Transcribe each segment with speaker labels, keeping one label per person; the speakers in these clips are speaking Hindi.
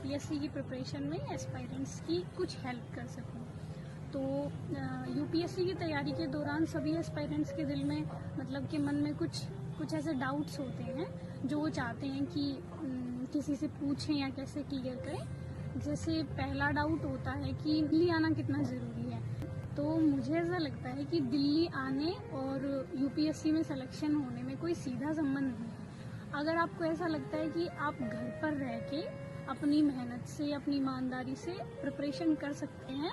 Speaker 1: यूपीएससी की प्रिपरेशन में एस्पायरेंट्स की कुछ हेल्प कर सकूं। तो यूपीएससी की तैयारी के दौरान सभी एस्पायरेंट्स के दिल में मतलब कि मन में कुछ ऐसे डाउट्स होते हैं जो वो चाहते हैं कि किसी से पूछें या कैसे क्लियर करें। जैसे पहला डाउट होता है कि दिल्ली आना कितना ज़रूरी है। तो मुझे ऐसा लगता है कि दिल्ली आने और यूपीएससी में सिलेक्शन होने में कोई सीधा संबंध नहीं है। अगर आपको ऐसा लगता है कि आप घर पर रह के अपनी मेहनत से, अपनी ईमानदारी से प्रिपरेशन कर सकते हैं,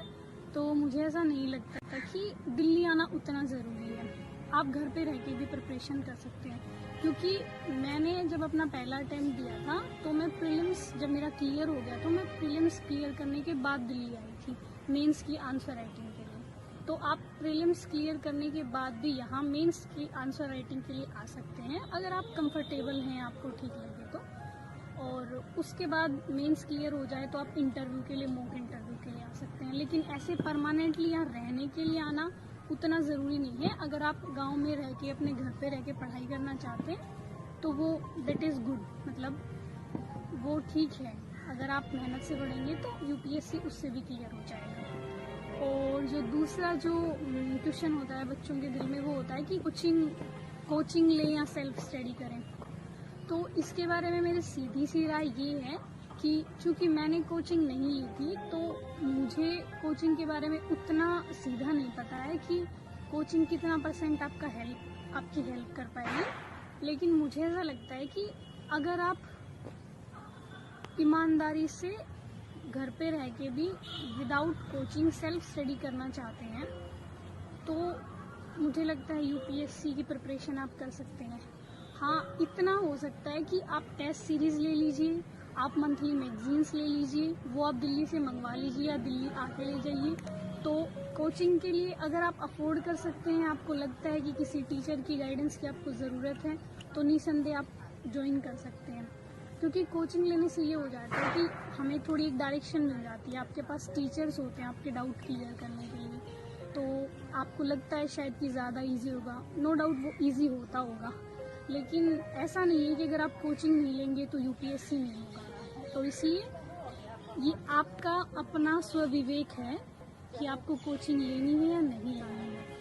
Speaker 1: तो मुझे ऐसा नहीं लगता था कि दिल्ली आना उतना ज़रूरी है। आप घर पे रह के भी प्रिपरेशन कर सकते हैं। क्योंकि मैंने जब अपना पहला अटेम्प्ट दिया था तो मैं प्रीलिम्स जब मेरा क्लियर हो गया तो मैं प्रीलिम्स क्लियर करने के बाद दिल्ली आई थी मेंस की आंसर राइटिंग के लिए। तो आप प्रीलिम्स क्लियर करने के बाद भी यहाँ मेंस की आंसर राइटिंग के लिए आ सकते हैं अगर आप कंफर्टेबल हैं, आपको ठीक लगे तो। और उसके बाद मेंस क्लियर हो जाए तो आप इंटरव्यू के लिए, मॉक इंटरव्यू के लिए आ सकते हैं। लेकिन ऐसे परमानेंटली यहाँ रहने के लिए आना उतना ज़रूरी नहीं है। अगर आप गांव में रह के, अपने घर पे रह के पढ़ाई करना चाहते हैं तो वो दैट इज़ गुड, मतलब वो ठीक है। अगर आप मेहनत से पढ़ेंगे तो यूपीएससी उससे भी क्लियर हो जाएगा। और जो दूसरा जो क्वेश्चन होता है बच्चों के दिल में वो होता है कि कोचिंग लें या सेल्फ स्टडी करें। तो इसके बारे में मेरी सीधी सी राय ये है कि चूँकि मैंने कोचिंग नहीं ली थी तो मुझे कोचिंग के बारे में उतना सीधा नहीं पता है कि कोचिंग कितना % आपकी हेल्प कर पाएगी। लेकिन मुझे ऐसा लगता है कि अगर आप ईमानदारी से घर पे रह के भी विदाउट कोचिंग सेल्फ स्टडी करना चाहते हैं तो मुझे लगता है यूपीएससी की प्रिपरेशन आप कर सकते हैं। हाँ, इतना हो सकता है कि आप टेस्ट सीरीज़ ले लीजिए, आप मंथली मैगजीन्स ले लीजिए, वो आप दिल्ली से मंगवा लीजिए या दिल्ली आके ले जाइए। तो कोचिंग के लिए अगर आप अफोर्ड कर सकते हैं, आपको लगता है कि किसी टीचर की गाइडेंस की आपको ज़रूरत है, तो निसंदेह आप ज्वाइन कर सकते हैं। क्योंकि कोचिंग लेने से ये हो जाता है कि हमें थोड़ी एक डायरेक्शन मिल जाती है, आपके पास टीचर्स होते हैं आपके डाउट क्लियर करने के लिए। तो आपको लगता है शायद कि ज़्यादा ईजी होगा, नो डाउट वो ईजी होता होगा। लेकिन ऐसा नहीं है कि अगर आप कोचिंग नहीं लेंगे तो यूपीएससी नहीं होगा। तो इसलिए ये आपका अपना स्वविवेक है कि आपको कोचिंग लेनी है या नहीं लेनी है।